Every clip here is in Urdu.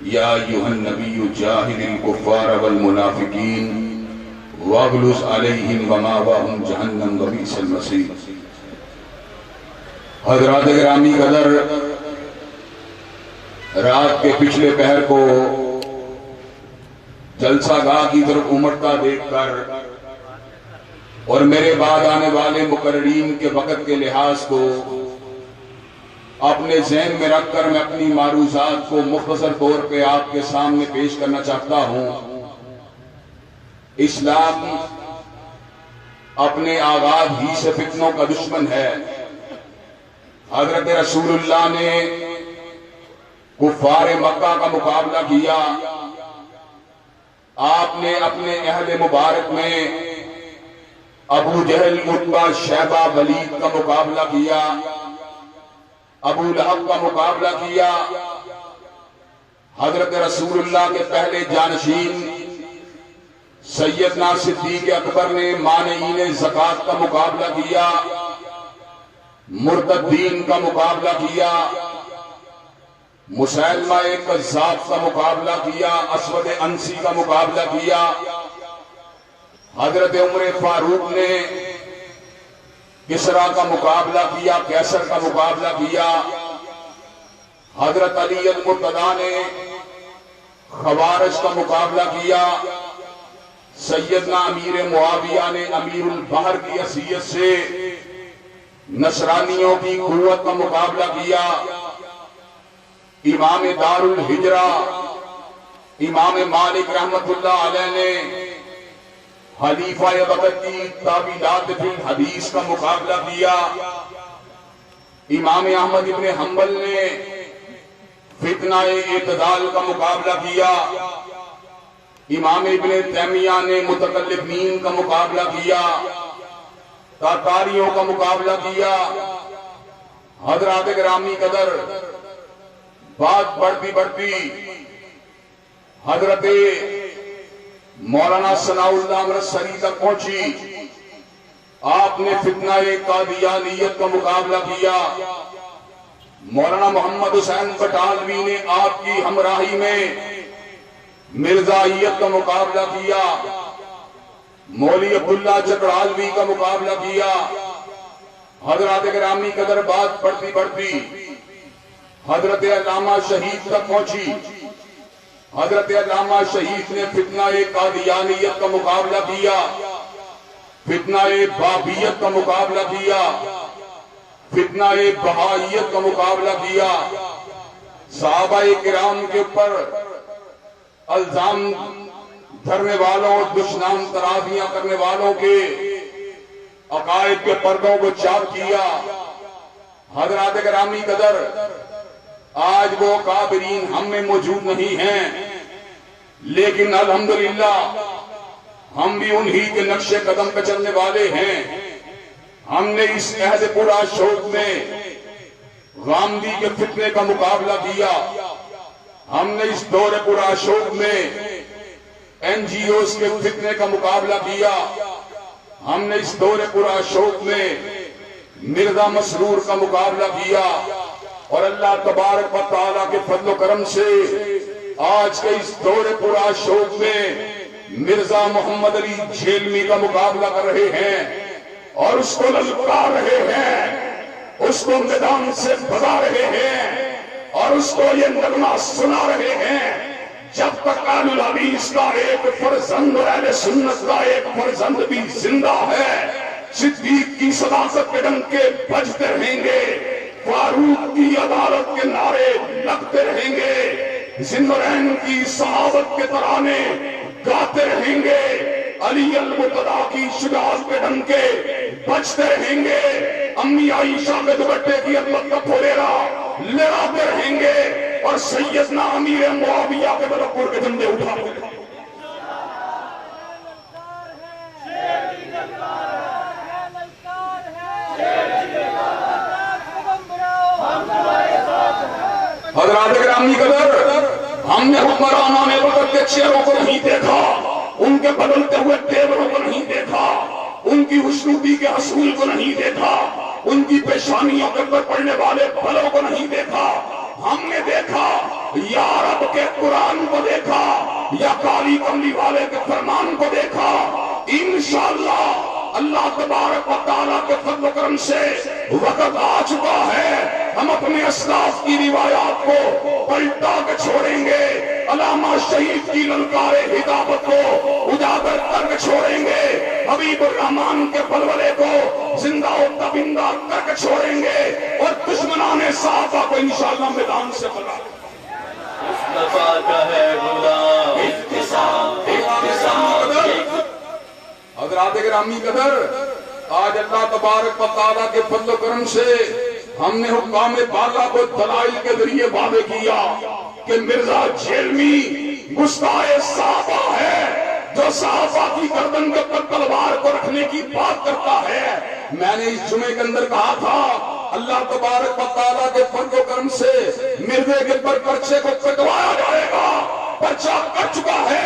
یا ایھا النبی جاہد الکفار والمنافقین واغلظ علیہم ومأواہم جہنم وبئس المصیر۔ حضرات گرامی قدر، رات کے پچھلے پہر کو جلسہ گاہ کی طرف امڑتا دیکھ کر اور میرے بعد آنے والے مقررین کے وقت کے لحاظ کو اپنے ذہن میں رکھ کر میں اپنی معروضات کو مختصر طور پہ آپ کے سامنے پیش کرنا چاہتا ہوں۔ اسلام اپنے آغاز ہی سے فتنوں کا دشمن ہے۔ حضرت رسول اللہ نے کفار مکہ کا مقابلہ کیا، آپ نے اپنے عہد مبارک میں ابو جہل، عتبہ، شیبہ، ولید کا مقابلہ کیا، ابو لہب کا مقابلہ کیا۔ حضرت رسول اللہ کے پہلے جانشین سیدنا صدیق اکبر نے مانعین زکوٰۃ کا مقابلہ کیا، مرتدین کا مقابلہ کیا، مسیلمہ کذاب کا مقابلہ کیا، اسود انسی کا مقابلہ کیا۔ حضرت عمر فاروق نے کسریٰ کا مقابلہ کیا، قیصر کا مقابلہ کیا۔ حضرت علی المرتضیٰ نے خوارج کا مقابلہ کیا۔ سیدنا امیر معاویہ نے امیر البحر کی حیثیت سے نصرانیوں کی قوت کا مقابلہ کیا۔ امام دار الہجرہ امام مالک رحمت اللہ علیہ نے خلیفہ وقت کی تعویلات فی الحدیث کا مقابلہ کیا۔ امام احمد ابن حنبل نے فتنہ اعتدال کا مقابلہ کیا۔ امام ابن تیمیہ نے متکلمین کا مقابلہ کیا، تاتاریوں کا مقابلہ کیا۔ حضرات گرامی قدر، بات بڑھتی بڑھتی حضرت مولانا ثناء اللہ امرتسری تک پہنچی۔ آپ نے فتنہ قادیانیت کا مقابلہ کیا۔ مولانا محمد حسین بٹالوی نے آپ کی ہمراہی میں مرزائیت کا مقابلہ کیا، مولوی عبداللہ چکڑالوی کا مقابلہ کیا۔ حضرات گرامی قدر، بات بڑھتی بڑھتی حضرت علامہ شہید تک پہنچی۔ حضرت علامہ شہید نے فتنہ قادیانیت کا مقابلہ کیا، فتنہ بابیت کا مقابلہ کیا، فتنہ بہائیت کا مقابلہ کیا۔ صحابہ کرام کے اوپر الزام دھرنے والوں اور دشنام ترازیاں کرنے والوں کے عقائد کے پردوں کو چاک کیا۔ حضرات گرامی قدر، آج وہ کابرین ہم میں موجود نہیں ہیں، لیکن الحمدللہ ہم بھی انہی کے نقش قدم پہ چلنے والے ہیں۔ ہم نے اس عہد پورا شوق میں غامدی کے فتنے کا مقابلہ کیا۔ ہم نے اس دور پورا شوق میں این جی اوز کے فتنے کا مقابلہ کیا۔ ہم نے اس دور پورا شوق میں مرزا مسرور کا مقابلہ کیا، اور اللہ تبارک و تعالیٰ کے فضل و کرم سے آج کے اس دور پورا شوق میں مرزا محمد علی جھیلمی کا مقابلہ کر رہے ہیں، اور اس کو للکار رہے ہیں، اس کو میدان سے بھگا رہے ہیں، اور اس کو یہ نغمہ سنا رہے ہیں، جب تک اہل الحدیث کا ایک فرزند اور اہل سنت کا ایک فرزند بھی زندہ ہے، صدیق کی صداقت کے ڈنکے بجتے رہیں گے، فاروق کی عدالت کے نعرے لگتے رہیں گے، ذوالنورین کی صحابت کے ترانے گاتے رہیں گے، علی المرتضیٰ کی شجاعت کے ڈنکے بجتے رہیں گے، امی عائشہ کے دوپٹے کی عظمت کا پھولیرا لہراتے رہیں گے، اور سیدنا امیر معاویہ کے بلکور کے جھنڈے اٹھاتے رہیں گے۔ حضرات گرامی قدر، ہم نے حکمرانان وقت کے چہروں کو نہیں دیکھا، ان کے بدلتے ہوئے تیوروں کو نہیں دیکھا، ان کی خوشنودی کے حصول کو نہیں دیکھا، ان کی پیشانیوں کے پر پڑنے والے پھلوں کو نہیں دیکھا۔ ہم نے دیکھا یا رب کے قرآن کو دیکھا یا کالی کملی والے کے فرمان کو دیکھا، انشاءاللہ اللہ تبارک و تعالیٰ کے فضل و کرم سے وقت آ چکا ہے، ہم اپنے اسلاف کی روایات کو پلٹا کے چھوڑیں گے، علامہ شہید کی للکار ہدایت کو اجاگر کر کے چھوڑیں گے، حبیب الرحمان کے بلبلے کو زندہ و تابندہ کر کے چھوڑیں گے، اور دشمنان صحابہ کو انشاءاللہ میدان سے بلا مصطفیٰ کا ہے غلام حضرات گرامی قدر، آج اللہ تبارک و تعالیٰ کے فضل و کرم سے ہم نے حکام بالا کو دلائل کے ذریعے واضح کیا کہ مرزا جھیلمی گستاخ صحابہ ہے، جو صحابہ کی گردن کے پر تلوار کو رکھنے کی بات کرتا ہے۔ میں نے اس جمعے کے اندر کہا تھا اللہ تبارک و تعالیٰ کے فضل و کرم سے مرزے کے پر پرچے کو کٹوایا جائے گا، پرچہ کٹ چکا ہے،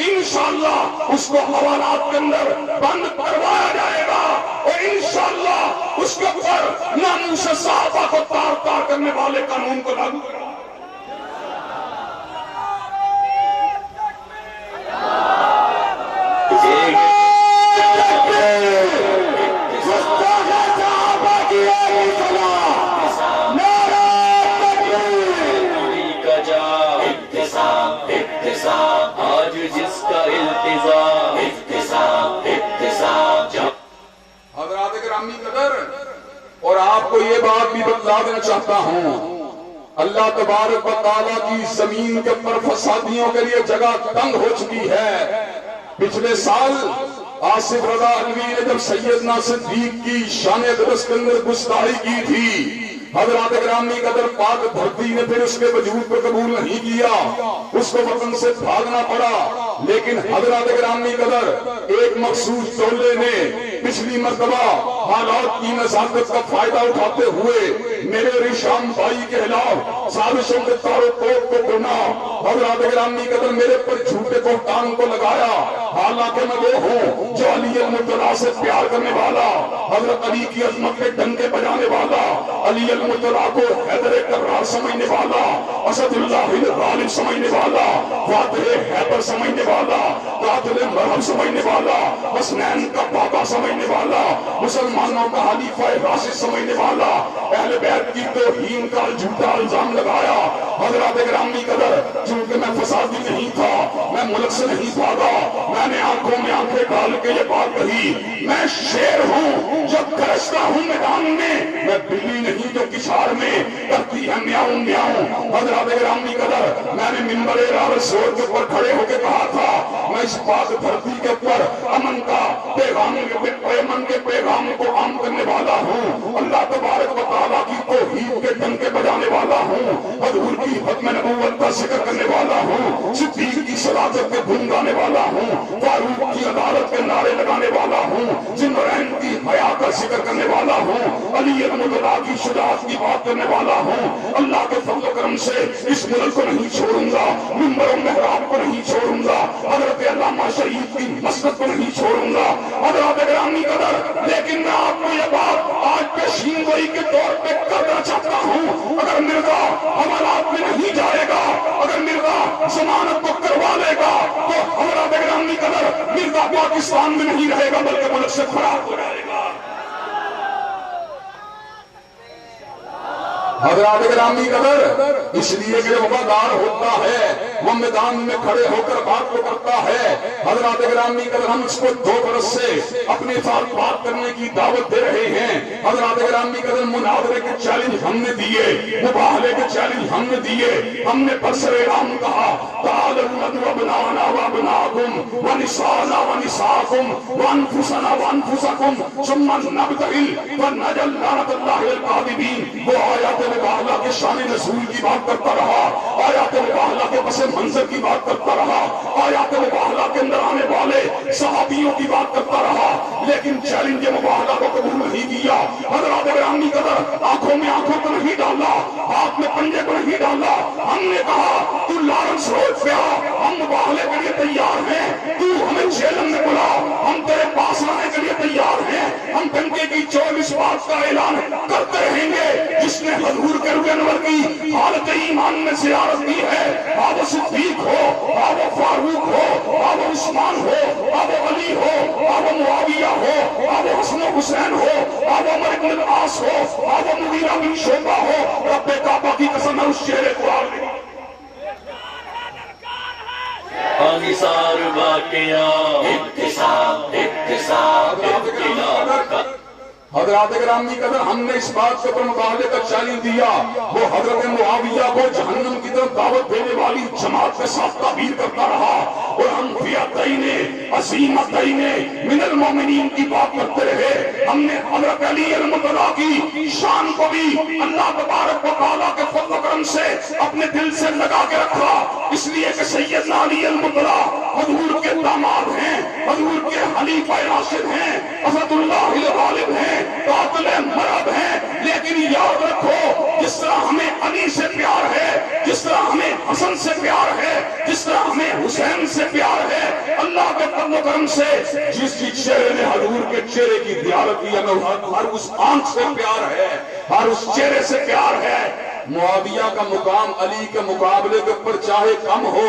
انشاءاللہ اس کو حوالات کے اندر بند کروایا جائے گا، اور انشاءاللہ اس کے اوپر ناموس صحابہ کو تار تار کرنے والے قانون کو لاگو کرا۔ آج جس کا التزام حضرات گرامی قدر، اور آپ کو یہ بات بھی بتلا دینا چاہتا ہوں، اللہ تبارک و تعالیٰ کی زمین کے پر فسادیوں کے لیے جگہ تنگ ہو چکی ہے۔ پچھلے سال آصف رضا علوی نے جب سیدنا صدیق کی شان اقدس کے اندر گستاخی کی تھی، حضرات گرامی قدر پاک دھرتی نے پھر اس کے وجود کو قبول نہیں کیا، اس کو وطن سے بھاگنا پڑا، لیکن حضرات گرامی قدر ایک مخصوص ٹولے نے پچھلی مرتبہ حالات کی نزاکت کا فائدہ اٹھاتے ہوئے میرے ریشام بھائی کے خلاف سازشوں کے تار و توپ کو بنا، حضرات گرامی قدر میرے پر جھوٹے بہتان کو لگایا، حالانکہ میں وہ ہوں جو علی المرتضیٰ سے پیار کرنے والا، حضرت علی کی عظمت کے ڈنکے بجانے والا، علی المرتضیٰ کو حیدر کرار سمجھنے والا، اسد اللہ الغالب سمجھنے والا، فاتح حیدر سمجھنے والا، قاتل مرحب سمجھنے والا، حسنین کا پاپا سمجھنے والا، مسلمانوں کا حلیفہ راشد سمجھنے والا، اہل بیت کی توہین کا جھوٹا الزام لگایا۔ حضرات گرامی قدر، چونکہ میں فسادی نہیں تھا، میں ملک سے نہیں بھاگا، میں نے آنکھوں میں آنکھیں ڈال کے یہ بات کہی، میں شیر ہوں جب گرجتا ہوں میدان میں بلی نہیں جو کشار میں کرتی ہے میاؤں میاؤں۔ حضرات گرامی قدر، میں نے منبر رسول کے اوپر کھڑے ہو کے کہا تھا میں اس پاک دھرتی کے اوپر امن کا پیغام کے پیغام کو عام کرنے والا ہوں، اللہ تبارک و تعالیٰ کی توحید کے ڈنکے بجانے والا ہوں، حضور کی ختم نبوت کا ذکر کرنے والا ہوں، صدیق کی صداقت کے دھن گانے والا ہوں، فاروق کی عدالت کے نعرے لگانے والا ہوں، ذوالنورین کی حیا کا ذکر کرنے والا ہوں، علی المرتضیٰ کی شجاعت کی بات کرنے والا ہوں۔ اللہ کے فضل و کرم سے اس ملک کو نہیں چھوڑوں گا، منبر و محراب کو نہیں چھوڑوں گا، حضرت علامہ شہید کی مسجد کو نہیں چھوڑوں گا، حضرات گرامی قدر، لیکن میں آپ کو یہ بات آج پیشین گوئی کے طور پہ کرنا چاہتا ہوں، اگر مرزا حوالات میں نہیں جائے گا، اگر مرزا ضمانت کو کروا لے گا تو حضرات گرامی قدر مرزا پاکستان میں نہیں رہے گا بلکہ ملک سے فرار ہو جائے گا۔ حضرات گرامی قدر، اس لیے کہ وفادار ہوتا ہے وہ میدان میں کھڑے ہو کر بات کو کرتا ہے۔ حضرات گرامی قدر، ہم اس کو 2 برس سے اپنے ساتھ بات کرنے کی دعوت دے رہے ہیں۔ حضرات گرامی قدر، مناظرے کے چیلنج ہم نے دیے، مباہلے کے چیلنج ہم نے دیے، ہم نے برسر عام کہا تعالوا ندعو ابناءنا وابناءکم ونساءنا ونساءکم وانفسنا وانفسکم ثم نبتہل فنجعل لعنۃ اللہ الکاذبین۔ وہ آیات مباہلہ کے شان نزول کی بات کرتا رہا، آیات مباہلہ کے پس منظر کی بات کرتا رہا، آیات مباہلہ کے اندر آنے والے صحابیوں کی بات کرتا رہا، لیکن چیلنج مباہلہ کو قبول نہیں کیا۔ حضرات گرامی قدر، آنکھوں میں آنکھوں کو نہیں ڈالا، ہاتھ میں پنجے کو نہیں ڈالا، ہم نے کہا تو لارنس فروغ پہ آ، ہم مقابلے کے لیے تیار ہیں، تو ہمیں چیلنج میں بلا، ہم تیرے پاس آنے کے لیے تیار ہیں، ہم ڈنکے کی 24 بات کا اعلان کرتے رہیں گے۔ جس نے حضور کے روح انور کی حالت ایمان میں زیارت کی ہے، آپ وہ صدیق ہو، آپ وہ فاروق ہو، آپ وہ عثمان ہو، آپ وہ علی ہو، آپ وہ معاویہ ہو، آپ وہ حسن و حسین ہو، آپ وہ عمر بن العاص ہو، آپ وہ مغیرہ بن شعبہ ہو، رب کعبہ کی قسم ہے اس چہرے کو آگ لگا۔ انصار واقعہ اکتساب اکتساب اکتساب۔ حضرات گرامی قدر، ہم نے اس بات کے اوپر مقابلے کا چیلنج دیا، وہ حضرت معاویہ کو جہنم کی طرف دعوت دینے والی جماعت کے ساتھ تعبیر کرتا رہا، اور ہم فئتین عظیمتین من المومنین کی بات کرتے رہے۔ ہم نے حضرت علی المرتضیٰ کی شان کو بھی اللہ تبارک و تعالیٰ کے فضل و کرم سے اپنے دل سے لگا کے رکھا، اس لیے کہ سیدنا علی المرتضیٰ حضور کے داماد ہیں، حضور کے خلیفہ راشد ہیں، اسد اللہ الغالب ہیں، قاتل مرد ہیں۔ لیکن یاد رکھو، جس طرح ہمیں علی سے پیار ہے، جس طرح ہمیں حسن سے پیار ہے، جس طرح ہمیں حسین سے پیار ہے، اللہ کے فضل و کرم سے جس چہرے نے حضور کے چہرے کی زیارت کی، ہمیں ہر اس آنکھ سے پیار ہے، ہر اس چہرے سے پیار ہے۔ معاویہ کا مقام علی کے مقابلے کے اوپر چاہے کم ہو،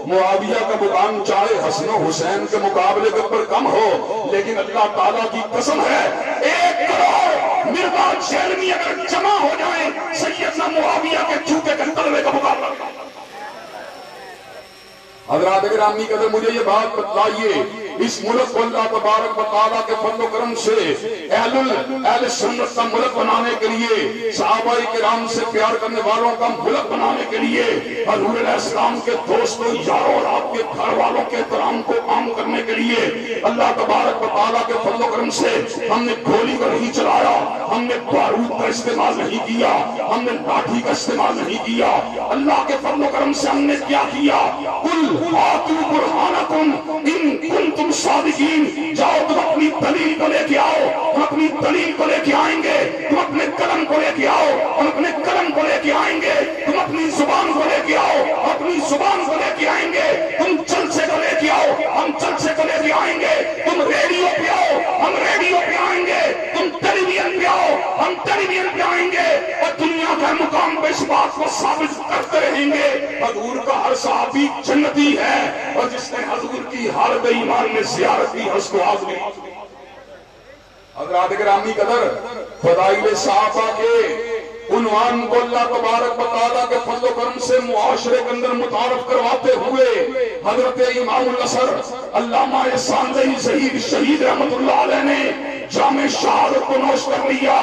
معاویہ کا مقام چاہے حسن و حسین کے مقابلے کے اوپر کم ہو، لیکن اللہ تعالیٰ کی قسم ہے 1 کروڑ مردا جیلمی اگر جمع ہو جائیں سیدنا معاویہ کے جوتے کے تلوے کا مقابلہ۔ حضرات گرامی قدر، مجھے یہ بات بتلائیے، اس ملک کو اللہ تبارک و تعالیٰ کے فضل و کرم سے اہل سنت کا ملک بنانے کے لیے، صحابہ کرام سے پیار کرنے والوں کا ملک بنانے کے لیے، حضور علیہ السلام کے دوستوں یاروں اور آپ کے گھر والوں کے احترام کو عام کرنے کے لیے اللہ تبارک و تعالیٰ کے فضل و کرم سے ہم نے گولی کو نہیں چلایا، ہم نے بارود کا استعمال نہیں کیا، ہم نے لاٹھی کا استعمال نہیں کیا۔ اللہ کے فضل و کرم سے ہم نے کیا کیا؟ قل ہاتوا برہانکم ان کنتم صادقین، جاؤ تم اپنی دلیل کو لے کے آؤ، ہم اپنی دلیل کو لے کے آئیں گے، تم اپنے قلم کو لے کے آؤ، ہم اپنے قلم کو لے کے آئیں گے، تم اپنی زبان کو لے کے آؤ، اپنی زبان کو لے کے آئیں گے، تم جلسے کو لے کے آؤ، ہم جلسے کو لے کے آئیں گے، تم ریڈیو پہ آؤ، ہم ریڈیو پہ آئیں گے، تم ٹیلی ویژن پہ آؤ، ہم ٹیلی ویژن پہ آئیں گے، اور دنیا کے مقام پہ اس بات کو ثابت کرتے رہیں گے حضور کا ہر صحابی جنتی ہے، اور جس نے حضور کی حالت ایمان میں زیارت کی اس کو آزمی۔ حضرات گرامی قدر، فضائل صحابہ کے عنوان کو اللہ تبارک و تعالیٰ کے فضل و کرم سے معاشرے کے اندر متعارف کرواتے ہوئے حضرت امام الاثر علامہ سانزئی ظہیر شہید رحمت اللہ علیہ نے جامع شہادت کو نوش کر لیا۔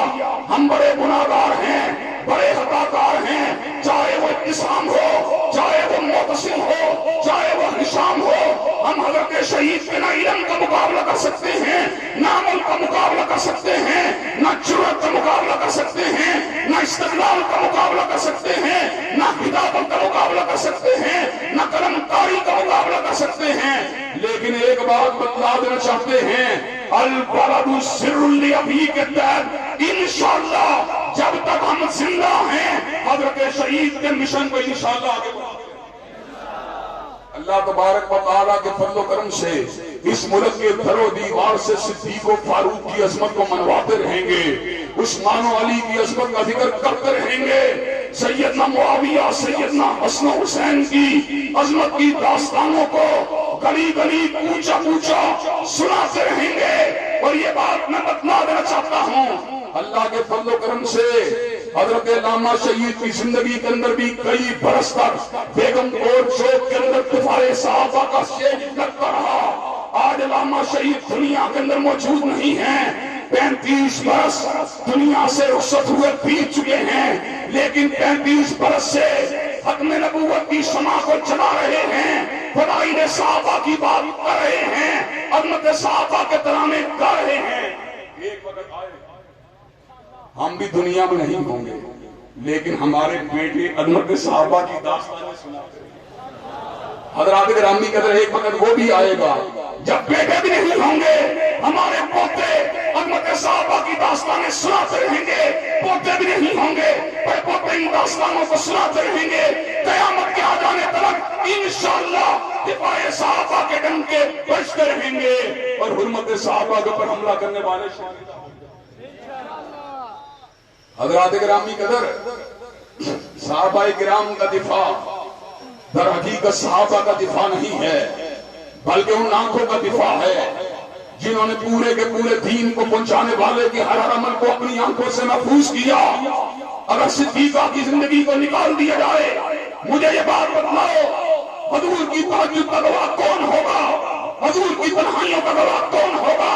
ہم بڑے گناہگار ہیں، بڑے خطاکار ہیں، چاہے وہ اعتصام ہو، چاہے وہ معتصم ہو، چاہے وہ ہشام ہو، ہم حضرت شہید کے نہ علم کا مقابلہ کر سکتے ہیں، نہ عمل کا مقابلہ کر سکتے ہیں، نہ جرأت کا مقابلہ کر سکتے ہیں، نہ استقلال کا مقابلہ کر سکتے ہیں، نہ کتابت کا مقابلہ کر سکتے ہیں، نہ قلم کاری کا مقابلہ کر سکتے ہیں، لیکن ایک بات بتلا دینا چاہتے ہیں، البلد سر لابی کے تحت انشاءاللہ جب تک ہم زندہ ہیں حضرت شہید کے مشن کو انشاءاللہ آگے بڑھائیں۔ اللہ تبارک و تعالیٰ کے فضل و کرم سے اس ملک کے در و دیوار سے صدیق و فاروق کی عظمت کو منواتے رہیں گے، عثمان و علی کی عظمت کا ذکر کرتے رہیں گے، سیدنا معاویہ، سیدنا حسن و حسین کی عظمت کی داستانوں کو گلی گلی کوچہ کوچہ سناتے رہیں گے۔ اور یہ بات میں بتلا دینا چاہتا ہوں، اللہ کے فضل و کرم سے حضرت علامہ شہید کی زندگی کے اندر بھی کئی برس تک بیگم کوٹ چوک کے اندر دفاع صحابہ کا سٹیج لگتا رہا۔ آج علامہ شہید دنیا کے اندر موجود نہیں ہیں، 35 برس دنیا سے رخصت ہوئے بیت چکے ہیں، لیکن 35 برس سے ختم نبوت کی شمع کو جلا رہے ہیں، فضائل صحابہ کی بات کر رہے ہیں، عظمت صحابہ کے ترانے گا رہے ہیں۔ ایک وقت آئے ہم بھی دنیا میں نہیں ہوں گے، لیکن ہمارے بیٹے عظمت صحابہ کی داستانیں سناتے ہیں۔ حضرات گرامی قدر، ایک وقت وہ بھی آئے گا جب بیٹے بھی نہیں ہوں گے، ہمارے پوتے عظمت صحابہ کی داستانیں سناتے رہیں گے، پوتے بھی نہیں ہوں گے پر پوتے ان داستانوں کو سناتے رہیں گے، قیامت کے آ جانے تک انشاءاللہ دفاع صحابہ کے ڈنکے بجتے رہیں گے اور حرمت صحابہ کے اوپر حملہ کرنے والے حضرات گرامی قدر، صحابہ کرام کا دفاع در حقیقت صحابہ کا دفاع نہیں ہے، بلکہ ان آنکھوں کا دفاع ہے جنہوں نے پورے کے پورے دین کو پہنچانے والے کی ہر عمل کو اپنی آنکھوں سے محفوظ کیا۔ اگر صدیقہ کی زندگی کو نکال دیا جائے، مجھے یہ بات بتلاؤ، حضور کی تہجد کا گواہ کون ہوگا؟ حضور کی تنہائیوں کا گواہ کون ہوگا؟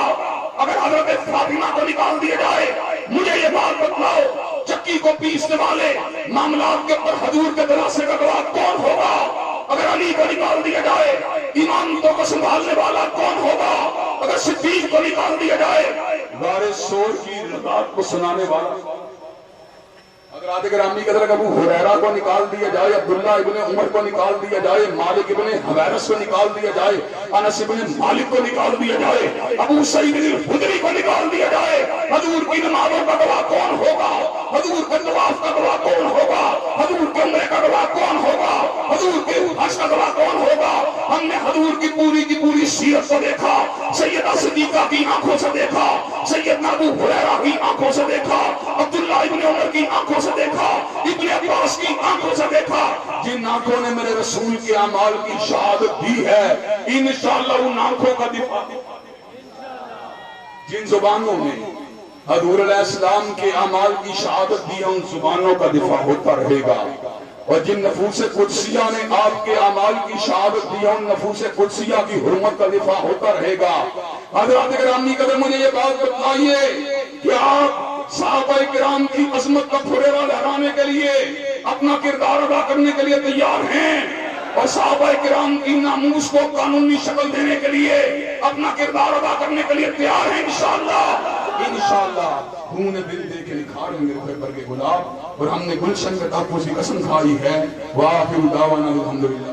اگر حضرت فاطمہ کو نکال دیا جائے، مجھے یہ بات بتلاؤ، چکی کو پیسنے والے معاملات کے اوپر حضور کے دلاسے کا گواہ کون ہوگا؟ اگر علی کو نکال دیا جائے، ایمانتوں کو سنبھالنے والا کون ہوگا؟ اگر صدیق کو نکال دیا جائے، غار سور کی رضاعت کو سنانے والا، اگر حضرات گرامی قدر ابو ہریرہ کو نکال دیا جائے، عبداللہ ابن عمر کو نکال دیا جائے، مالک ابن حویرث کو نکال دیا جائے، انس ابن مالک کو نکال دیا جائے، ابو سعید الخدری کو نکال دیا جائے، حضور کی نمازوں کا گواہ کون ہوگا؟ حضور کے طواف کا گواہ کون ہوگا؟ حضور کے عمرے کا گواہ کون ہوگا؟ حضور کے حج کا گواہ کون ہوگا؟ ہم نے حضور کی پوری سیرت کو دیکھا، سیدہ صدیقہ کی آنکھوں سے دیکھا، سیدنا ابو ہریرہ کی آنکھوں سے دیکھا، عبداللہ ابن عمر کی آنکھوں سے دیکھا، ابن عباس کی آنکھوں سے دیکھا۔ جن آنکھوں نے میرے رسول کے اعمال کی شہادت دی ہے، انشاءاللہ ان آنکھوں کا دفاع، جن زبانوں نے حضور علیہ السلام کے اعمال کی شہادت دی ہے، ان زبانوں کا دفاع ہوتا رہے گا، اور جن نفوس قدسیہ نے آپ کے اعمال کی شہادت دی ہے، ان نفوس قدسیہ کی حرمت کا دفاع ہوتا رہے گا۔ حضرات گرامی قدر، مجھے یہ بات بتلائیے کہ آپ صحابہ کرام کی عظمت کا پھریرا لہرانے کے لیے، اپنا کردار ادا کرنے کے لیے تیار ہیں، اور صحابہ کرام کی ناموس کو قانونی شکل دینے کے لیے اپنا کردار ادا کرنے کے لیے تیار ہیں انشاءاللہ۔ انشاءاللہ خون دل دے کے نکھاریں گے برگ گلاب، اور ہم نے گلشن کے تحفظ کی قسم کھائی ہے۔ وآخر دعوانا الحمدللہ۔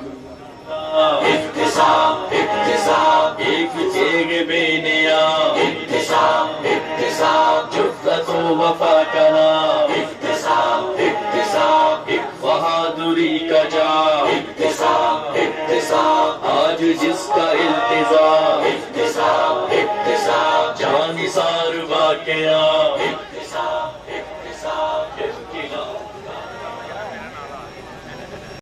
احتساب احتساب ایک چیگ بے نیام، احتساب احتساب جفت و وفا کا نام، احتساب احتساب ایک بہادری کا جام، احتساب احتساب آج جس کا التزام، احتساب احتساب جان نثار واقعہ، احتساب احتساب